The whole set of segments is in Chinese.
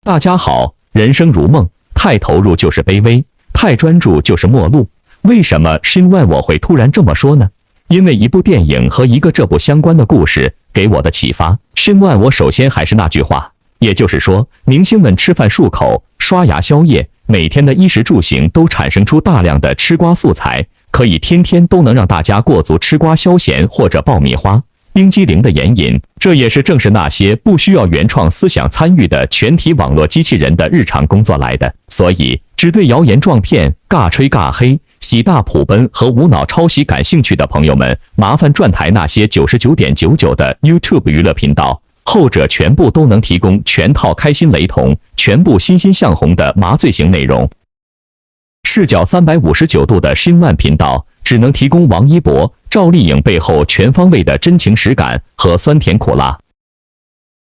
大家好，人生如梦，太投入就是卑微，太专注就是末路。为什么新万我会突然这么说呢？因为一部电影和一个这部相关的故事给我的启发。新万我首先还是那句话，也就是说，明星们吃饭漱口、刷牙宵夜，每天的衣食住行都产生出大量的吃瓜素材，可以天天都能让大家过足吃瓜消闲或者爆米花、冰激凌的眼瘾。这也是正是那些不需要原创思想参与的全体网络机器人的日常工作来的。所以，只对谣言撞骗、尬吹尬黑、喜大普奔和无脑抄袭感兴趣的朋友们，麻烦转台那些99.99的 YouTube 娱乐频道，后者全部都能提供全套开心雷同、全部欣欣向红的麻醉型内容。视角359度的新万频道只能提供王一博、赵丽颖背后全方位的真情实感和酸甜苦辣。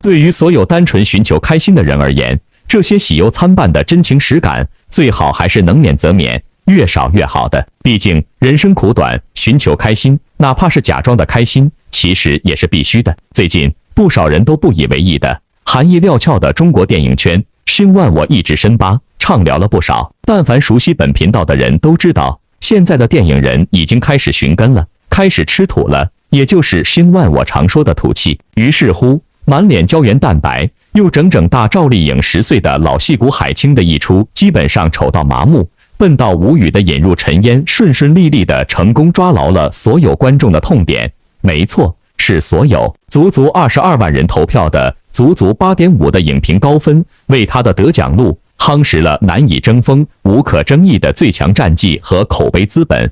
对于所有单纯寻求开心的人而言，这些喜忧参半的真情实感，最好还是能免则免，越少越好的。毕竟人生苦短，寻求开心，哪怕是假装的开心，其实也是必须的。最近不少人都不以为意的含义料峭的中国电影圈，新万我一直深扒畅聊了不少。但凡熟悉本频道的人都知道，现在的电影人已经开始寻根了，开始吃土了，也就是新万我常说的土气。于是乎，满脸胶原蛋白又整整大赵丽颖10岁的老戏骨海清的一出，基本上丑到麻木、笨到无语的引入尘烟，顺顺利利的成功抓牢了所有观众的痛点。没错，是所有。足足22万人投票的足足8.5的影评高分，为他的得奖路夯实了难以争锋、无可争议的最强战绩和口碑资本。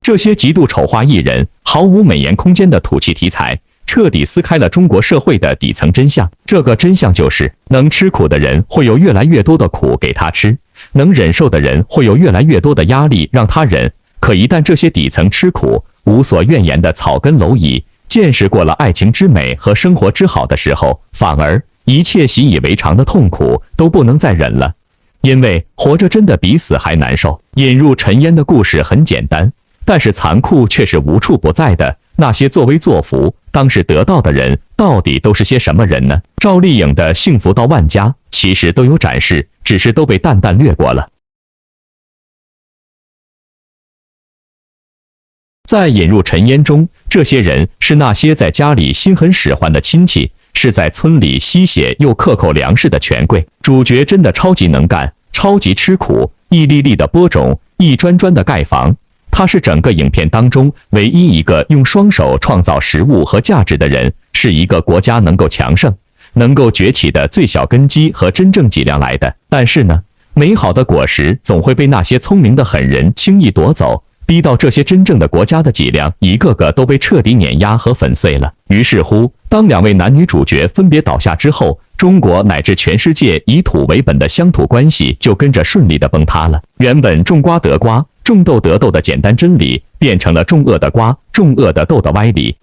这些极度丑化艺人、毫无美颜空间的土气题材，彻底撕开了中国社会的底层真相。这个真相就是，能吃苦的人会有越来越多的苦给他吃，能忍受的人会有越来越多的压力让他忍。可一旦这些底层吃苦、无所怨言的草根蝼蚁见识过了爱情之美和生活之好的时候，反而一切习以为常的痛苦都不能再忍了。因为活着真的比死还难受。引入尘烟的故事很简单，但是残酷却是无处不在的。那些作威作福、当是得到的人，到底都是些什么人呢？赵丽颖的幸福到万家其实都有展示，只是都被淡淡略过了。在引入尘烟中，这些人是那些在家里心很使唤的亲戚，是在村里吸血又克扣粮食的权贵。主角真的超级能干，超级吃苦，一粒粒的播种，一砖砖的盖房。他是整个影片当中唯一一个用双手创造食物和价值的人，是一个国家能够强盛、能够崛起的最小根基和真正脊梁来的。但是呢，美好的果实总会被那些聪明的狠人轻易夺走，逼到这些真正的国家的脊梁一个个都被彻底碾压和粉碎了。于是乎，当2位男女主角分别倒下之后，中国乃至全世界以土为本的乡土关系就跟着顺利的崩塌了。原本种瓜得瓜、种豆得豆的简单真理，变成了种恶的瓜、种恶的豆的歪理。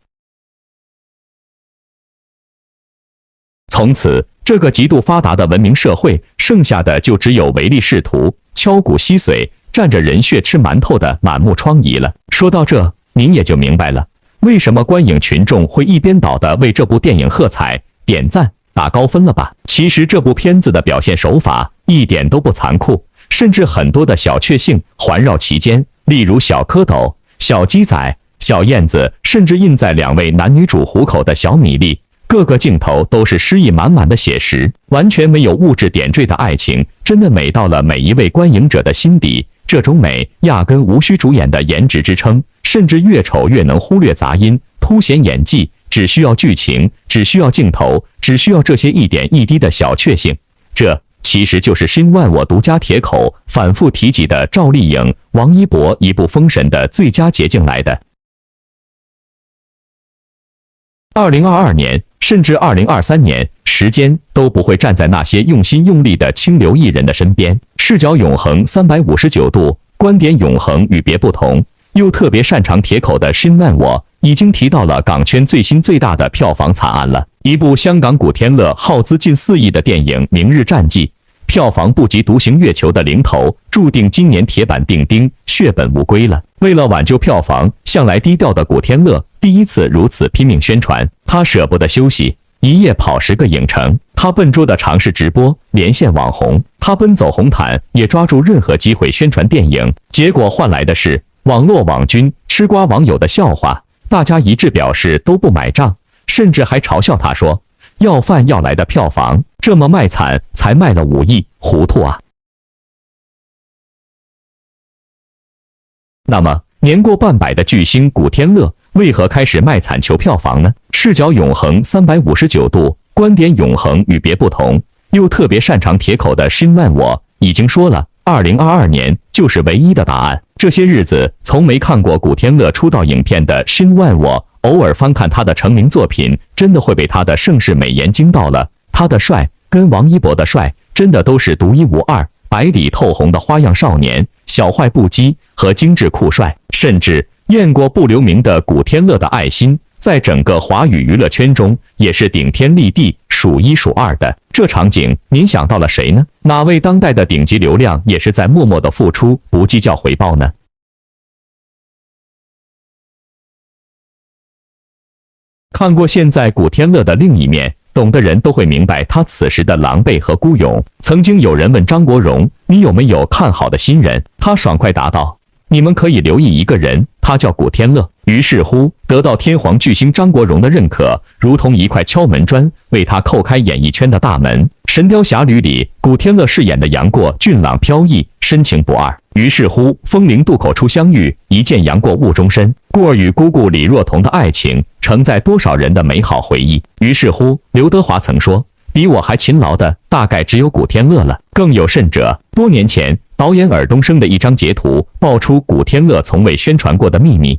从此，这个极度发达的文明社会，剩下的就只有唯利是图、敲骨吸髓、蘸着人血吃馒头的满目疮痍了。说到这，您也就明白了，为什么观影群众会一边倒的为这部电影喝彩、点赞、打高分了吧？其实这部片子的表现手法一点都不残酷，甚至很多的小确幸环绕其间，例如小蝌蚪、小鸡仔、小燕子，甚至印在2位男女主虎口的小米粒，各个镜头都是诗意满满的写实，完全没有物质点缀的爱情，真的美到了每一位观影者的心底。这种美压根无需主演的颜值支撑，甚至越丑越能忽略杂音，凸显演技，只需要剧情，只需要镜头，只需要这些一点一滴的小确幸。这其实就是新万我独家铁口反复提及的赵丽颖、王一博一部封神的最佳捷径来的。2022年甚至2023年，时间都不会站在那些用心用力的清流艺人的身边。视角永恒359度，观点永恒与别不同，又特别擅长铁口的新万我已经提到了港圈最新最大的票房惨案了。一部香港古天乐耗资近4亿的电影《明日战记》，票房不及独行月球的零头，注定今年铁板钉钉，血本无归了。为了挽救票房，向来低调的古天乐第一次如此拼命宣传，他舍不得休息，一夜跑10个影城。他笨拙地尝试直播连线网红，他奔走红毯，也抓住任何机会宣传电影，结果换来的是网络网军吃瓜网友的笑话，大家一致表示都不买账，甚至还嘲笑他说要饭要来的票房，这么卖惨才卖了5亿，糊涂啊！那么年过半百的巨星古天乐为何开始卖惨求票房呢？视角永恒359度，观点永恒与别不同，又特别擅长铁口的新万我已经说了，2022年就是唯一的答案。这些日子从没看过古天乐出道影片的新万我，偶尔翻看他的成名作品，真的会被他的盛世美颜惊到了。他的帅跟王一博的帅真的都是独一无二，白里透红的花样少年，小坏不羁和精致酷帅，甚至雁过不留名的古天乐的爱心，在整个华语娱乐圈中也是顶天立地、数1数2的。这场景您想到了谁呢？哪位当代的顶级流量也是在默默的付出，不计较回报呢？看过现在古天乐的另一面，懂的人都会明白他此时的狼狈和孤勇。曾经有人问张国荣，你有没有看好的新人？他爽快答道，你们可以留意一个人，他叫古天乐。于是乎，得到天皇巨星张国荣的认可，如同一块敲门砖，为他叩开演艺圈的大门。《神雕侠侣》里，古天乐饰演的杨过俊朗飘逸，深情不二。于是乎，风铃渡口初相遇，一见杨过误终身。过儿与姑姑李若彤的爱情，承载多少人的美好回忆。于是乎，刘德华曾说，比我还勤劳的大概只有古天乐了。更有甚者，多年前导演尔冬升的一张截图爆出古天乐从未宣传过的秘密。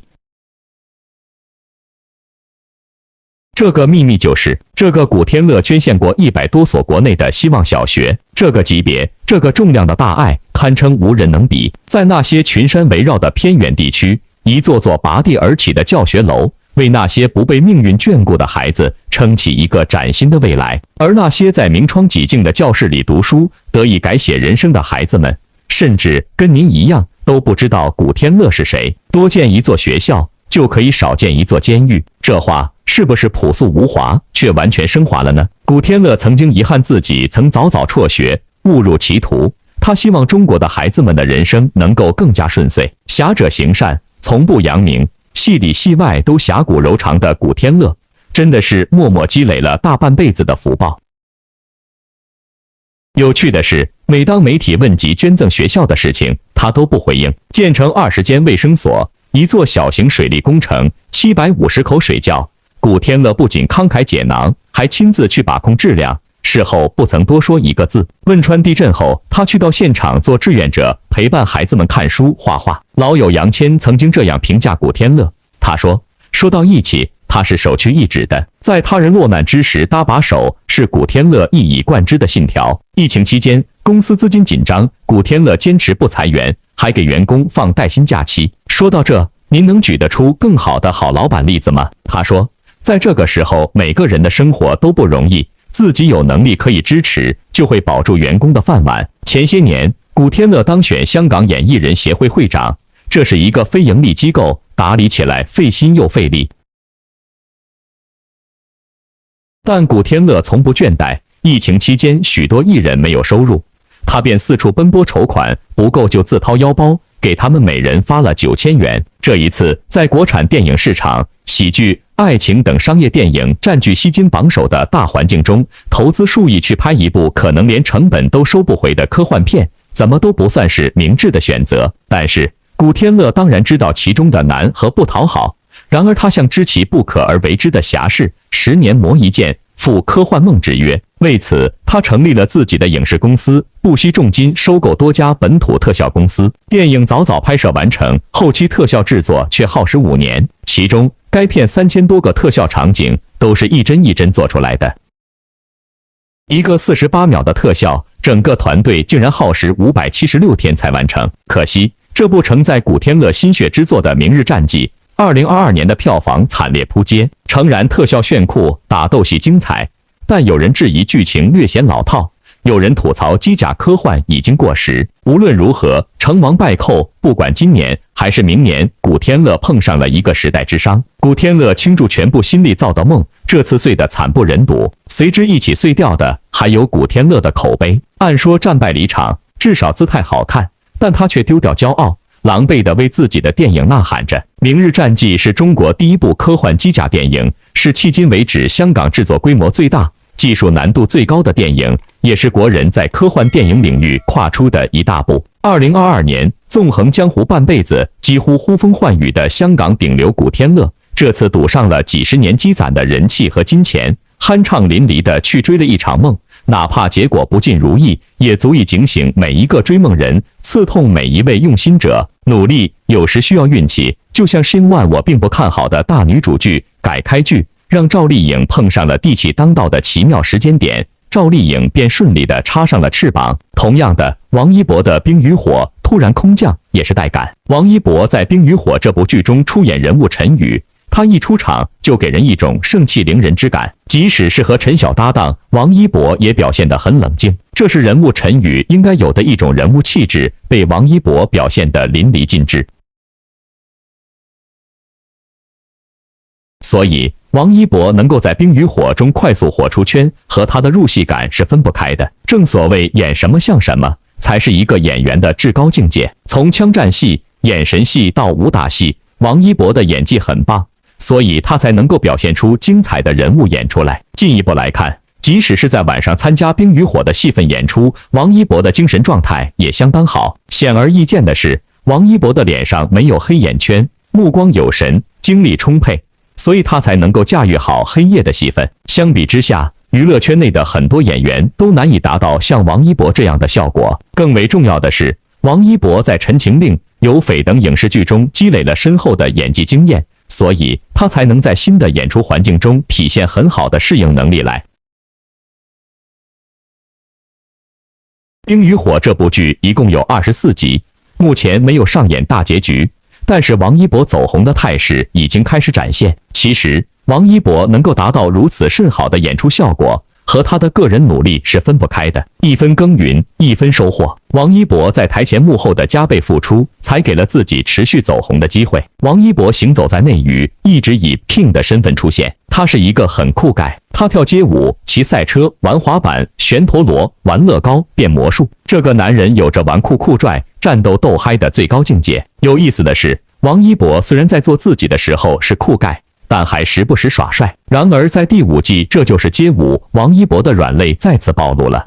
这个秘密就是，这个古天乐捐献过100多所国内的希望小学。这个级别、这个重量的大爱，堪称无人能比。在那些群山围绕的偏远地区，一座座拔地而起的教学楼，为那些不被命运眷顾的孩子撑起一个崭新的未来。而那些在明窗几净的教室里读书，得以改写人生的孩子们，甚至跟您一样都不知道古天乐是谁。多建一座学校，就可以少建一座监狱。这话是不是朴素无华，却完全升华了呢？古天乐曾经遗憾自己曾早早辍学，误入歧途。他希望中国的孩子们的人生能够更加顺遂。侠者行善，从不扬名，戏里戏外都侠骨柔肠的古天乐，真的是默默积累了大半辈子的福报。有趣的是，每当媒体问及捐赠学校的事情，他都不回应。建成20间卫生所，一座小型水利工程，750口水窖，古天乐不仅慷慨解囊，还亲自去把控质量，事后不曾多说一个字。汶川地震后，他去到现场做志愿者，陪伴孩子们看书画画。老友杨谦曾经这样评价古天乐，他说，说到义气，他是首屈一指的，在他人落难之时搭把手，是古天乐一以贯之的信条。疫情期间，公司资金紧张，古天乐坚持不裁员，还给员工放带薪假期。说到这，您能举得出更好的好老板例子吗？他说，在这个时候，每个人的生活都不容易，自己有能力可以支持，就会保住员工的饭碗。前些年，古天乐当选香港演艺人协会会长，这是一个非盈利机构，打理起来费心又费力。但古天乐从不倦怠，疫情期间许多艺人没有收入，他便四处奔波筹款，不够就自掏腰包，给他们每人发了9000元。这一次，在国产电影市场、喜剧、爱情等商业电影占据吸金榜首的大环境中，投资数亿去拍一部可能连成本都收不回的科幻片，怎么都不算是明智的选择。但是，古天乐当然知道其中的难和不讨好，然而他像知其不可而为之的侠士，10年磨一剑，赴科幻梦之约。为此，他成立了自己的影视公司，不惜重金收购多家本土特效公司。电影早早拍摄完成，后期特效制作却耗时5年，其中该片3000多个特效场景都是一帧一帧做出来的。一个48秒的特效，整个团队竟然耗时576天才完成。可惜，这部承载古天乐心血之作的《明日战记》2022年的票房惨烈扑街。诚然，特效炫酷，打斗戏精彩，但有人质疑剧情略显老套，有人吐槽机甲科幻已经过时。无论如何，成王败寇，不管今年还是明年，古天乐碰上了一个时代之殇。古天乐倾注全部心力造的梦，这次碎得惨不忍睹。随之一起碎掉的，还有古天乐的口碑。按说战败离场，至少姿态好看，但他却丢掉骄傲，狼狈地为自己的电影呐喊着。《明日战记》是中国第一部科幻机甲电影，是迄今为止香港制作规模最大、技术难度最高的电影，也是国人在科幻电影领域跨出的一大步。2022年，纵横江湖半辈子，几乎呼风唤雨的香港顶流古天乐，这次赌上了几十年积攒的人气和金钱，酣畅淋漓地去追了一场梦。哪怕结果不尽如意，也足以警醒每一个追梦人，刺痛每一位用心者。努力有时需要运气，就像新万我并不看好的大女主剧改开剧，让赵丽颖碰上了地气当道的奇妙时间点，赵丽颖便顺利地插上了翅膀。同样的，王一博的《冰与火》突然空降也是带感。王一博在《冰与火》这部剧中出演人物陈宇，他一出场就给人一种盛气凌人之感，即使是和陈晓搭档，王一博也表现得很冷静，这是人物陈宇应该有的一种人物气质，被王一博表现得淋漓尽致。所以，王一博能够在《冰与火》中快速火出圈，和他的入戏感是分不开的。正所谓演什么像什么，才是一个演员的至高境界。从枪战戏、眼神戏到武打戏，王一博的演技很棒。所以他才能够表现出精彩的人物演出来。进一步来看，即使是在晚上参加《冰与火》的戏份演出，王一博的精神状态也相当好。显而易见的是，王一博的脸上没有黑眼圈，目光有神，精力充沛，所以他才能够驾驭好黑夜的戏份。相比之下，娱乐圈内的很多演员都难以达到像王一博这样的效果。更为重要的是，王一博在《陈情令》《有匪》等影视剧中积累了深厚的演技经验，所以他才能在新的演出环境中体现很好的适应能力来。《冰与火》这部剧一共有24集，目前没有上演大结局，但是王一博走红的态势已经开始展现。其实，王一博能够达到如此甚好的演出效果，和他的个人努力是分不开的，一分耕耘一分收获。王一博在台前幕后的加倍付出，才给了自己持续走红的机会。王一博行走在内娱，一直以 King 的身份出现，他是一个很酷盖，他跳街舞、骑赛车、玩滑板、旋陀螺、玩乐高、变魔术。这个男人有着玩酷酷拽、战斗斗嗨的最高境界。有意思的是，王一博虽然在做自己的时候是酷盖，但还时不时耍帅。然而在第5季《这就是街舞》，王一博的软肋再次暴露了。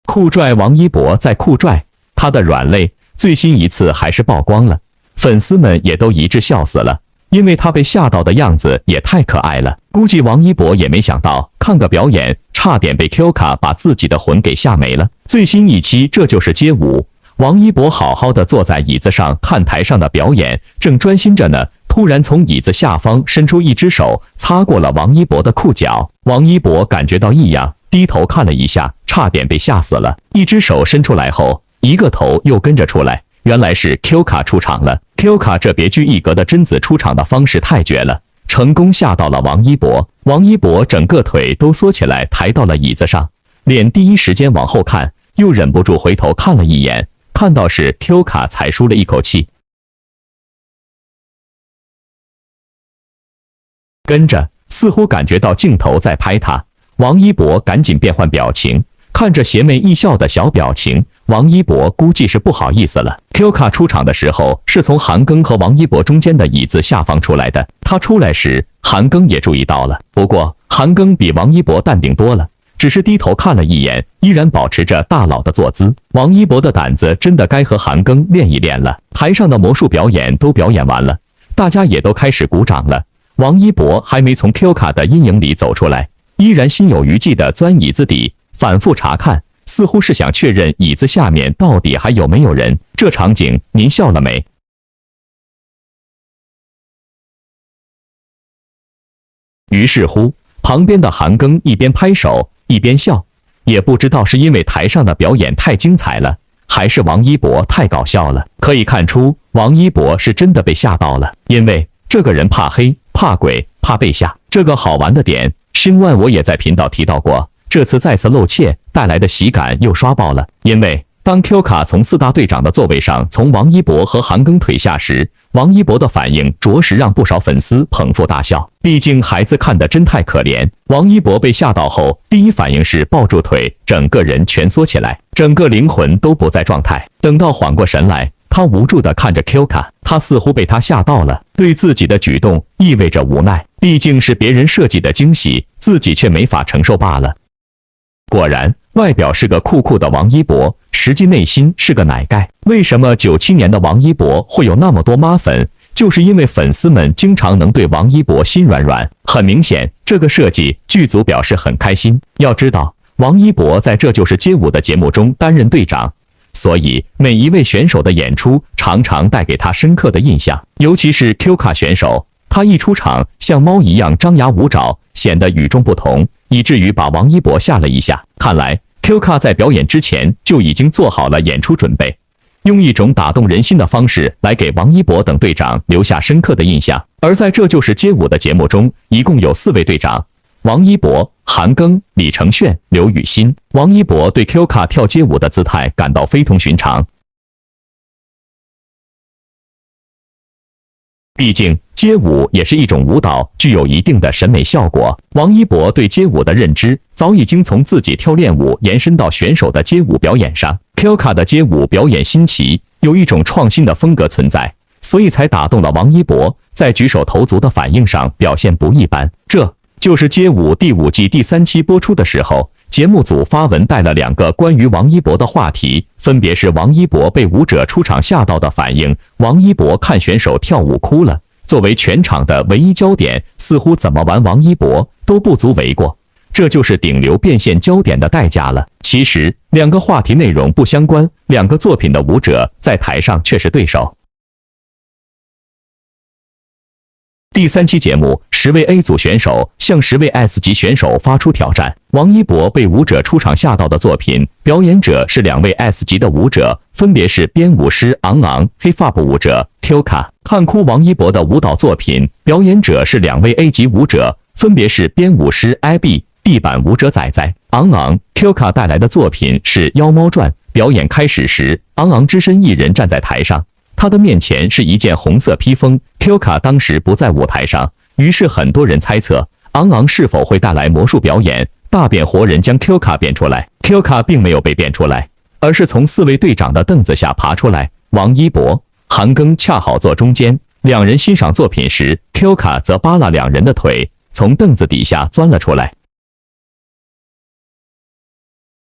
酷拽王一博在酷拽，他的软肋最新一次还是曝光了，粉丝们也都一致笑死了，因为他被吓到的样子也太可爱了。估计王一博也没想到，看个表演差点被 Q 卡把自己的魂给吓没了。最新一期《这就是街舞》，王一博好好的坐在椅子上看台上的表演，正专心着呢，突然从椅子下方伸出一只手，擦过了王一博的裤脚。王一博感觉到异样，低头看了一下，差点被吓死了。一只手伸出来后，一个头又跟着出来，原来是 Q 卡出场了。Q 卡这别具一格的贞子出场的方式太绝了，成功吓到了王一博。王一博整个腿都缩起来，抬到了椅子上，脸第一时间往后看，又忍不住回头看了一眼，看到是 Q 卡才舒了一口气。跟着似乎感觉到镜头在拍他，王一博赶紧变换表情，看着邪魅异笑的小表情，王一博估计是不好意思了。Q 卡出场的时候是从韩庚和王一博中间的椅子下方出来的，他出来时韩庚也注意到了，不过韩庚比王一博淡定多了，只是低头看了一眼，依然保持着大佬的坐姿。王一博的胆子真的该和韩庚练一练了。台上的魔术表演都表演完了，大家也都开始鼓掌了。王一博还没从 Q 卡的阴影里走出来，依然心有余悸地钻椅子底，反复查看，似乎是想确认椅子下面到底还有没有人。这场景您笑了没？于是乎，旁边的韩庚一边拍手一边笑，也不知道是因为台上的表演太精彩了，还是王一博太搞笑了。可以看出，王一博是真的被吓到了，因为这个人怕黑、怕鬼、怕被吓。这个好玩的点，另外我也在频道提到过，这次再次露怯带来的喜感又刷爆了。因为当 Q 卡从4大队长的座位上从王一博和韩庚腿下时，王一博的反应着实让不少粉丝捧腹大笑。毕竟孩子看得真太可怜。王一博被吓到后，第一反应是抱住腿，整个人蜷缩起来，整个灵魂都不在状态。等到缓过神来，他无助地看着 Q 卡，他似乎被他吓到了，对自己的举动意味着无奈。毕竟是别人设计的惊喜，自己却没法承受罢了。果然，外表是个酷酷的王一博，实际内心是个奶盖。为什么97年的王一博会有那么多妈粉？就是因为粉丝们经常能对王一博心软软。很明显，这个设计剧组表示很开心。要知道，王一博在这就是街舞的节目中担任队长，所以每一位选手的演出常常带给他深刻的印象。尤其是 Q 卡选手，他一出场像猫一样张牙舞爪，显得与众不同，以至于把王一博吓了一下。看来 Q 卡在表演之前就已经做好了演出准备，用一种打动人心的方式来给王一博等队长留下深刻的印象。而在这就是街舞的节目中，一共有4位队长：王一博、韩庚、李承铉、刘雨欣。王一博对 Q 卡跳街舞的姿态感到非同寻常，毕竟街舞也是一种舞蹈，具有一定的审美效果。王一博对街舞的认知早已经从自己跳练舞延伸到选手的街舞表演上。Q 卡的街舞表演新奇，有一种创新的风格存在，所以才打动了王一博，在举手投足的反应上表现不一般。这就是街舞第5季第3期播出的时候，节目组发文带了2个关于王一博的话题，分别是王一博被舞者出场吓到的反应，王一博看选手跳舞哭了。作为全场的唯一焦点，似乎怎么玩王一博都不足为过，这就是顶流变现焦点的代价了。其实2个话题内容不相关，2个作品的舞者在台上却是对手。第3期节目，10位 A 组选手向10位 S 级选手发出挑战。王一博被舞者出场吓到的作品，表演者是2位 S 级的舞者，分别是编舞师昂昂、Hip Hop 舞者 Q 卡。看哭王一博的舞蹈作品，表演者是2位 A 级舞者，分别是编舞师 Abby、地板舞者仔仔。昂昂、Q 卡带来的作品是《妖猫传》。表演开始时，昂昂只身一人站在台上，他的面前是一件红色披风。Q 卡当时不在舞台上，于是很多人猜测昂昂是否会带来魔术表演，大变活人将 Q 卡变出来。Q 卡并没有被变出来，而是从4位队长的凳子下爬出来。王一博、韩庚恰好坐中间，2人欣赏作品时 ，Q 卡则扒拉2人的腿，从凳子底下钻了出来。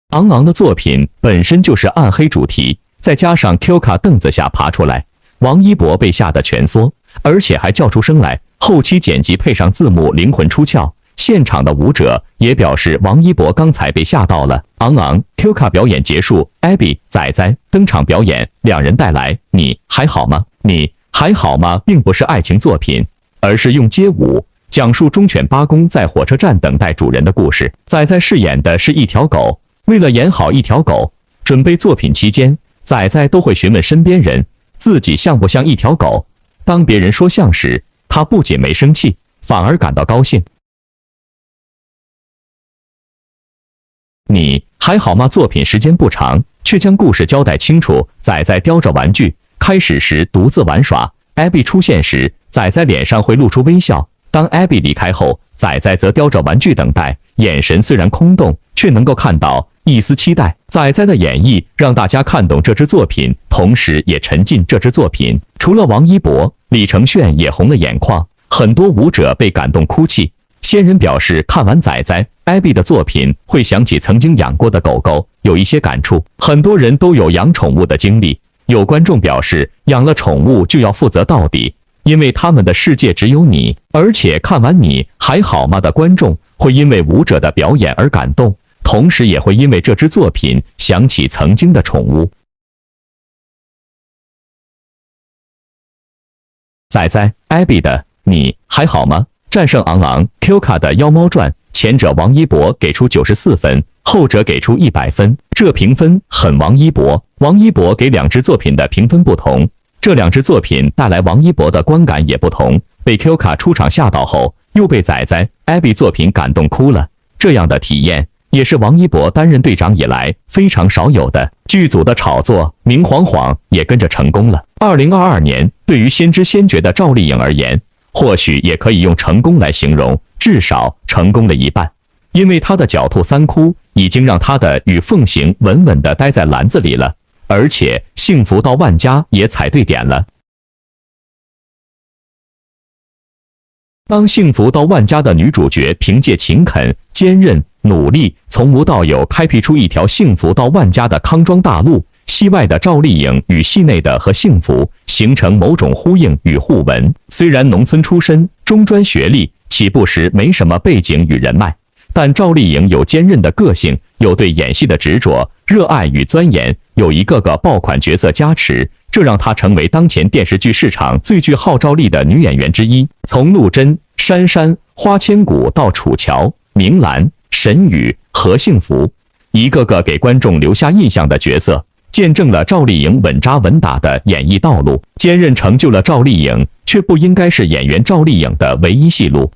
昂昂的作品本身就是暗黑主题，再加上 Q 卡凳子下爬出来，王一博被吓得蜷缩，而且还叫出声来。后期剪辑配上字幕，灵魂出窍。现场的舞者也表示，王一博刚才被吓到了。昂昂、Q 卡表演结束 ，Abby、仔仔登场表演，2人带来《你还好吗？你还好吗》并不是爱情作品，而是用街舞讲述忠犬八公在火车站等待主人的故事。仔仔饰演的是一条狗，为了演好一条狗，准备作品期间，仔仔都会询问身边人自己像不像一条狗。当别人说像时，他不仅没生气，反而感到高兴。你还好吗？作品时间不长，却将故事交代清楚。仔仔叼着玩具，开始时独自玩耍。Abby 出现时，仔仔脸上会露出微笑。当 Abby 离开后，仔仔则叼着玩具等待，眼神虽然空洞，却能够看到一丝期待。仔仔的演绎让大家看懂这支作品，同时也沉浸这支作品。除了王一博，李承铉也红了眼眶，很多舞者被感动哭泣。仙人表示，看完仔仔、Abby 的作品，会想起曾经养过的狗狗，有一些感触。很多人都有养宠物的经历，有观众表示，养了宠物就要负责到底，因为他们的世界只有你。而且看完你还好吗的观众，会因为舞者的表演而感动，同时也会因为这支作品想起曾经的宠物。仔仔、Abby 的你还好吗？战胜昂昂、Q 卡的《妖猫传》，前者王一博给出94分，后者给出100分，这评分很王一博。王一博给2支作品的评分不同，这2支作品带来王一博的观感也不同。被 Q 卡出场吓到后，又被仔仔、Abby 作品感动哭了。这样的体验也是王一博担任队长以来非常少有的。剧组的炒作明晃晃也跟着成功了。2022年对于先知先觉的赵丽颖而言，或许也可以用成功来形容，至少成功了一半。因为她的狡兔三窟已经让她的与凤行稳稳地待在篮子里了，而且幸福到万家也踩对点了。当幸福到万家的女主角凭借勤恳、坚韧、努力，从无到有开辟出一条幸福到万家的康庄大路，戏外的赵丽颖与戏内的和幸福形成某种呼应与互文。虽然农村出身，中专学历，起步时没什么背景与人脉，但赵丽颖有坚韧的个性，有对演戏的执着、热爱与钻研，有一个个爆款角色加持，这让她成为当前电视剧市场最具号召力的女演员之一。从陆贞、珊珊、花千骨到楚乔、明兰、沈宇、何幸福，一个个给观众留下印象的角色，见证了赵丽颖稳扎稳打的演艺道路。坚韧成就了赵丽颖，却不应该是演员赵丽颖的唯一戏路。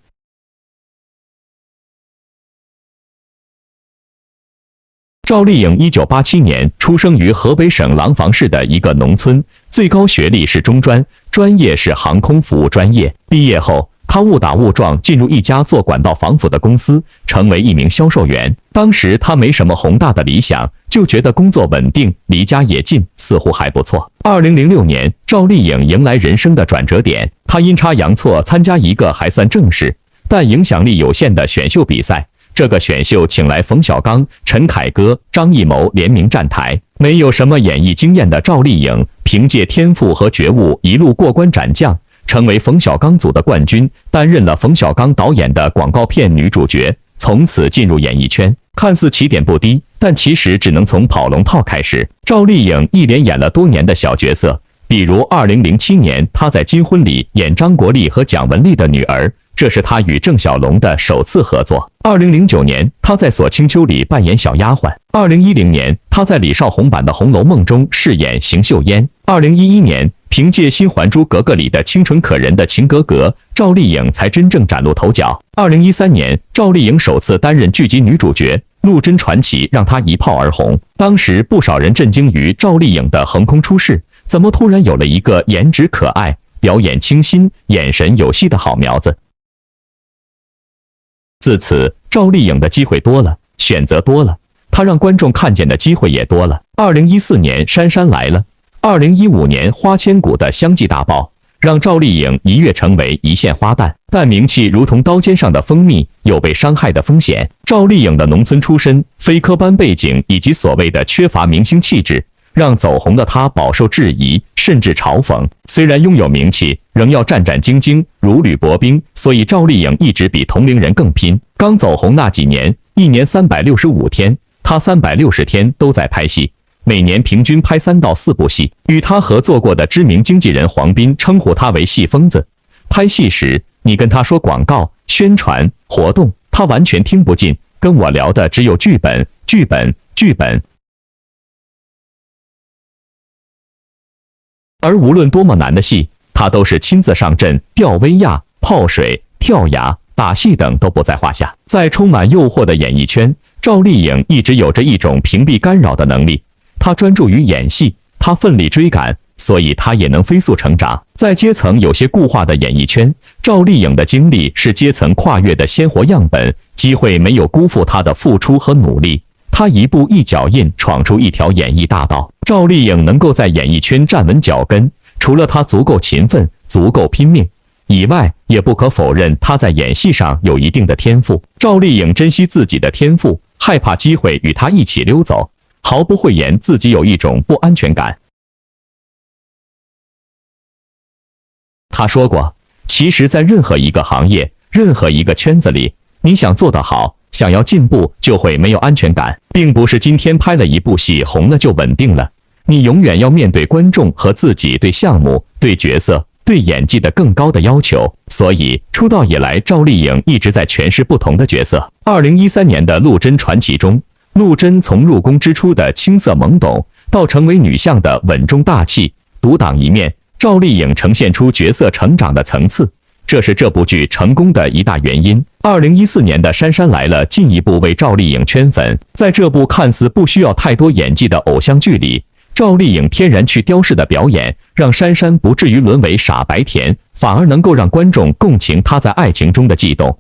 赵丽颖1987年出生于河北省廊坊市的一个农村，最高学历是中专，专业是航空服务专业。毕业后，她误打误撞进入一家做管道防腐的公司，成为一名销售员。当时她没什么宏大的理想，就觉得工作稳定，离家也近，似乎还不错。2006年，赵丽颖迎来人生的转折点，她阴差阳错参加一个还算正式，但影响力有限的选秀比赛。这个选秀请来冯小刚、陈凯歌、张艺谋联名站台。没有什么演艺经验的赵丽颖，凭借天赋和觉悟一路过关斩将，成为冯小刚组的冠军，担任了冯小刚导演的广告片女主角，从此进入演艺圈。看似起点不低，但其实只能从跑龙套开始。赵丽颖一连演了多年的小角色，比如2007年她在《金婚》里演张国立和蒋雯丽的女儿，这是她与郑晓龙的首次合作。2009年，她在《锁清秋》里扮演小丫鬟。2010年，她在李少红版的《红楼梦》中饰演邢岫烟。2011年，凭借新《还珠格格》里的清纯可人的秦格格，赵丽颖才真正崭露头角。2013年，赵丽颖首次担任剧集女主角，《陆贞传奇》让她一炮而红。当时不少人震惊于赵丽颖的横空出世，怎么突然有了一个颜值可爱、表演清新、眼神有戏的好苗子？自此，赵丽颖的机会多了，选择多了，她让观众看见的机会也多了。2014年，珊珊来了；2015年，花千骨的相继大爆，让赵丽颖一跃成为一线花旦。但名气如同刀尖上的蜂蜜，有被伤害的风险。赵丽颖的农村出身、非科班背景以及所谓的缺乏明星气质，让走红的她饱受质疑，甚至嘲讽。虽然拥有名气，仍要战战兢兢，如履薄冰，所以赵丽颖一直比同龄人更拼。刚走红那几年，一年365天，她360天都在拍戏，每年平均拍3到4部戏。与她合作过的知名经纪人黄斌称呼她为戏疯子。拍戏时，你跟她说广告、宣传、活动，她完全听不进，跟我聊的只有剧本、剧本、剧本。而无论多么难的戏，她都是亲自上阵，吊威亚、泡水、跳崖、打戏等都不在话下。在充满诱惑的演艺圈，赵丽颖一直有着一种屏蔽干扰的能力。她专注于演戏，她奋力追赶，所以她也能飞速成长。在阶层有些固化的演艺圈，赵丽颖的经历是阶层跨越的鲜活样本，机会没有辜负她的付出和努力。她一步一脚印闯出一条演艺大道。赵丽颖能够在演艺圈站稳脚跟，除了她足够勤奋、足够拼命以外，也不可否认她在演戏上有一定的天赋。赵丽颖珍惜自己的天赋，害怕机会与她一起溜走，毫不讳言自己有一种不安全感。她说过，其实在任何一个行业、任何一个圈子里，你想做得好，想要进步，就会没有安全感。并不是今天拍了一部戏红了就稳定了，你永远要面对观众和自己对项目、对角色、对演技的更高的要求。所以出道以来，赵丽颖一直在诠释不同的角色。2013年的《陆贞传奇》中，陆贞从入宫之初的青涩懵懂，到成为女相的稳重大气、独当一面，赵丽颖呈现出角色成长的层次。这是这部剧成功的一大原因。2014年的《杉杉来了》进一步为赵丽颖圈粉。在这部看似不需要太多演技的偶像剧里，赵丽颖天然去雕饰的表演，让杉杉不至于沦为傻白甜，反而能够让观众共情她在爱情中的悸动。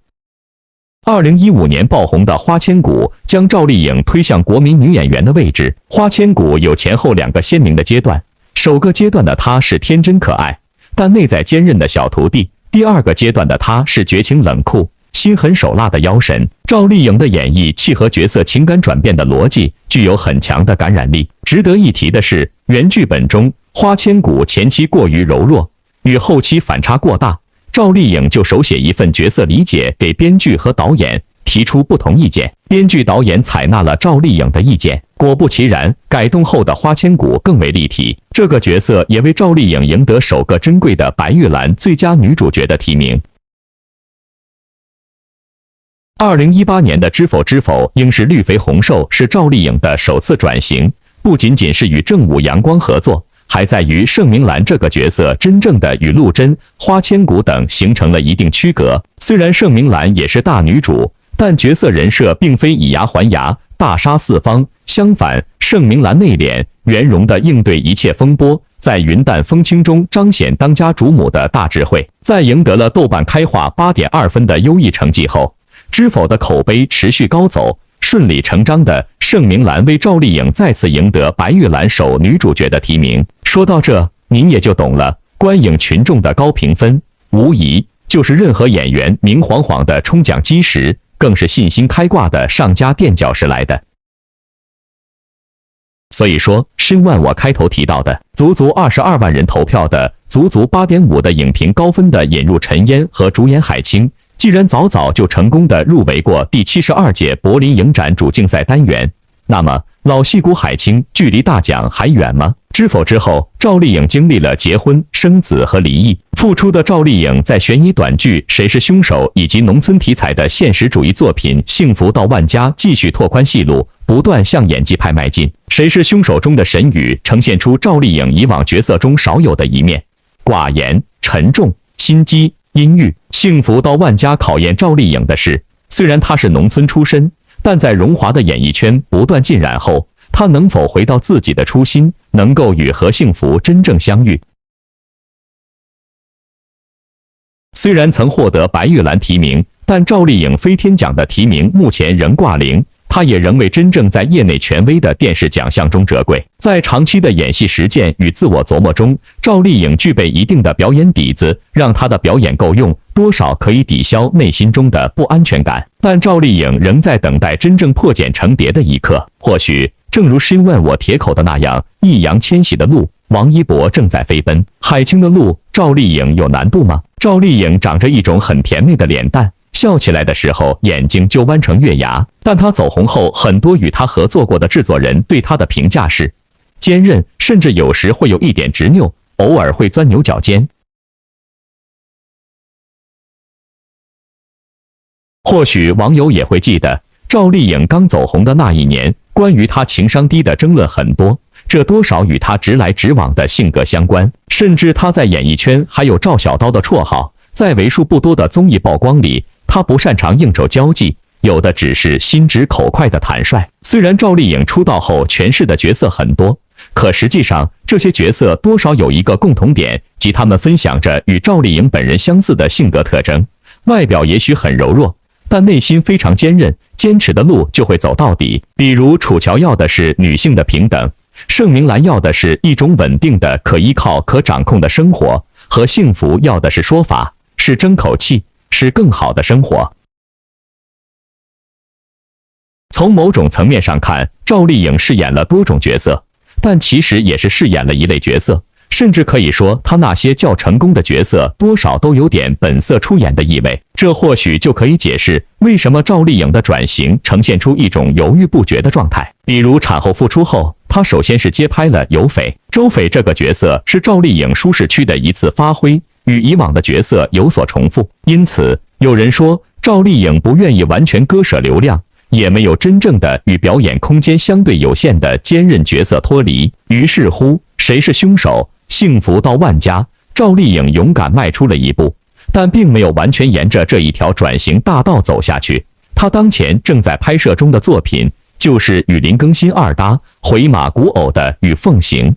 2015年爆红的《花千骨》将赵丽颖推向国民女演员的位置。《花千骨》有前后2个鲜明的阶段，首个阶段的她是天真可爱，但内在坚韧的小徒弟；第2个阶段的她是绝情冷酷、心狠手辣的妖神。赵丽颖的演绎契合角色情感转变的逻辑，具有很强的感染力。值得一提的是，原剧本中花千骨前期过于柔弱，与后期反差过大，赵丽颖就手写一份角色理解给编剧和导演，提出不同意见。编剧导演采纳了赵丽颖的意见，果不其然，改动后的花千骨更为立体。这个角色也为赵丽颖赢得首个珍贵的白玉兰最佳女主角的提名。2018年的《知否知否，应是绿肥红瘦》是赵丽颖的首次转型，不仅仅是与正午阳光合作，还在于盛明兰这个角色真正的与陆贞、花千骨等形成了一定区隔。虽然盛明兰也是大女主，但角色人设并非以牙还牙、大杀四方。相反，盛明兰内敛、圆融地应对一切风波，在云淡风轻中彰显当家主母的大智慧。在赢得了豆瓣开画8.2分的优异成绩后，知否的口碑持续高走，顺理成章的，盛明兰为赵丽颖再次赢得白玉兰首女主角的提名。说到这，您也就懂了，观影群众的高评分，无疑就是任何演员明晃晃的冲奖基石，更是信心开挂的上家垫脚石来的。所以说，申万我开头提到的足足22万人投票的、足足8.5的影评高分的引入陈嫣和主演海清，既然早早就成功的入围过第72届柏林影展主竞赛单元，那么老戏骨海清距离大奖还远吗？知否之后，赵丽颖经历了结婚、生子和离异。复出的赵丽颖在悬疑短剧《谁是凶手》以及农村题材的现实主义作品《幸福到万家》继续拓宽戏路，不断向演技派迈进。《谁是凶手》中的沈宇呈现出赵丽颖以往角色中少有的一面，寡言、沉重、心机、阴郁。幸福到万家考验赵丽颖的是，虽然她是农村出身，但在荣华的演艺圈不断浸染后，她能否回到自己的初心，能够与何幸福真正相遇？虽然曾获得白玉兰提名，但赵丽颖飞天奖的提名目前仍挂零，她也仍未真正在业内权威的电视奖项中折桂。在长期的演戏实践与自我琢磨中，赵丽颖具备一定的表演底子，让她的表演够用，多少可以抵消内心中的不安全感。但赵丽颖仍在等待真正破茧成蝶的一刻。或许正如申万我铁口的那样，易烊千玺的路，王一博正在飞奔；海清的路，赵丽颖有难度吗？赵丽颖长着一种很甜美的脸蛋，笑起来的时候眼睛就弯成月牙。但她走红后，很多与她合作过的制作人对她的评价是坚韧，甚至有时会有一点执拗，偶尔会钻牛角尖。或许网友也会记得，赵丽颖刚走红的那一年，关于她情商低的争论很多，这多少与她直来直往的性格相关。甚至她在演艺圈还有赵小刀的绰号。在为数不多的综艺曝光里，她不擅长应酬交际，有的只是心直口快的坦率。虽然赵丽颖出道后诠释的角色很多，可实际上这些角色多少有一个共同点，即他们分享着与赵丽颖本人相似的性格特征。外表也许很柔弱，但内心非常坚韧，坚持的路就会走到底。比如楚乔要的是女性的平等，盛明兰要的是一种稳定的、可依靠、可掌控的生活，和幸福要的是说法，是争口气，是更好的生活。从某种层面上看，赵丽颖饰演了多种角色，但其实也是饰演了一类角色。甚至可以说，她那些较成功的角色多少都有点本色出演的意味。这或许就可以解释为什么赵丽颖的转型呈现出一种犹豫不决的状态。比如产后复出后，她首先是接拍了有匪。周匪这个角色是赵丽颖舒适区的一次发挥，与以往的角色有所重复。因此，有人说赵丽颖不愿意完全割舍流量，也没有真正的与表演空间相对有限的坚韧角色脱离。于是乎，谁是凶手？幸福到万家，赵丽颖勇敢迈出了一步，但并没有完全沿着这一条转型大道走下去。他当前正在拍摄中的作品就是与林更新二搭回马古偶的《与凤行》。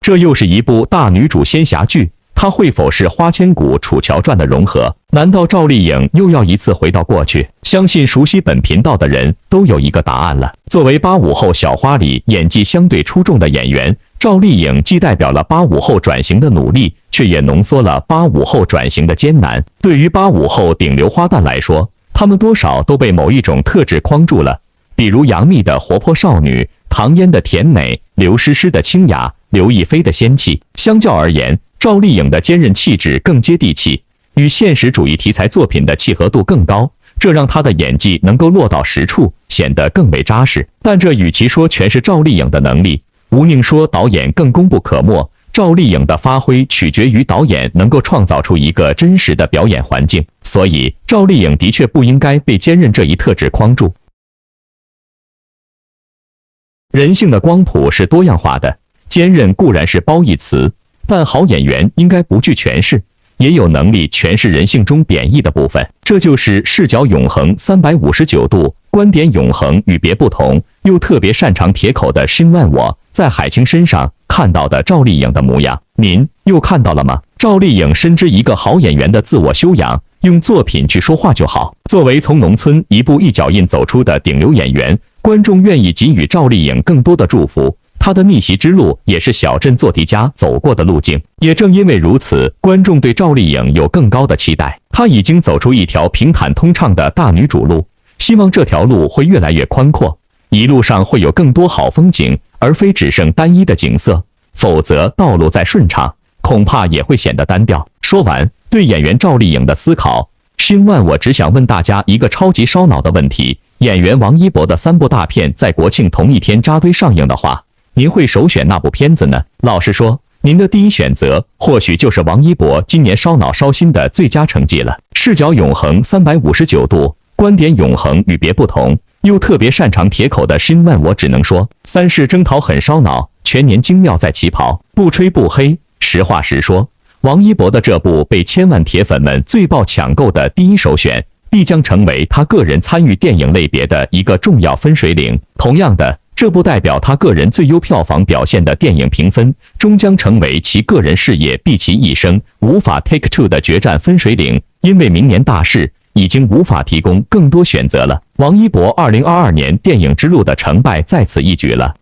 这又是一部大女主仙侠剧，它会否是《花千骨》《楚乔传》的融合？难道赵丽颖又要一次回到过去？相信熟悉本频道的人都有一个答案了。作为85后小花里演技相对出众的演员，赵丽颖既代表了85后转型的努力，却也浓缩了85后转型的艰难。对于85后顶流花旦来说，他们多少都被某一种特质框住了，比如杨幂的活泼少女、唐嫣的甜美、刘诗诗的清雅、刘亦菲的仙气。相较而言，赵丽颖的坚韧气质更接地气，与现实主义题材作品的契合度更高，这让她的演技能够落到实处，显得更为扎实。但这与其说全是赵丽颖的能力，吴宁说导演更功不可没。赵丽颖的发挥取决于导演能够创造出一个真实的表演环境，所以赵丽颖的确不应该被坚韧这一特质框住。人性的光谱是多样化的，坚韧固然是褒义词，但好演员应该不惧权势，也有能力诠释人性中贬义的部分。这就是视角永恒359度，观点永恒与别不同，又特别擅长铁口的申万我在海清身上看到的赵丽颖的模样。您又看到了吗？赵丽颖深知一个好演员的自我修养，用作品去说话就好。作为从农村一步一脚印走出的顶流演员，观众愿意给予赵丽颖更多的祝福。她的逆袭之路也是小镇做题家走过的路径，也正因为如此，观众对赵丽颖有更高的期待。她已经走出一条平坦通畅的大女主路，希望这条路会越来越宽阔，一路上会有更多好风景，而非只剩单一的景色。否则，道路再顺畅，恐怕也会显得单调。说完对演员赵丽颖的思考，申万我只想问大家一个超级烧脑的问题：演员王一博的3部大片在国庆同一天扎堆上映的话，您会首选那部片子呢？老实说，您的第一选择或许就是王一博今年烧脑烧心的最佳成绩了。视角永恒359度，观点永恒与别不同，又特别擅长铁口的申万我只能说，三世征讨很烧脑，全年精妙在旗袍，不吹不黑。实话实说，王一博的这部被千万铁粉们最爆抢购的第一首选，必将成为他个人参与电影类别的一个重要分水岭。同样的，这部代表他个人最优票房表现的电影评分，终将成为其个人事业毕其一生无法 take two 的决战分水岭。因为明年大势已经无法提供更多选择了，王一博2022年电影之路的成败在此一举了。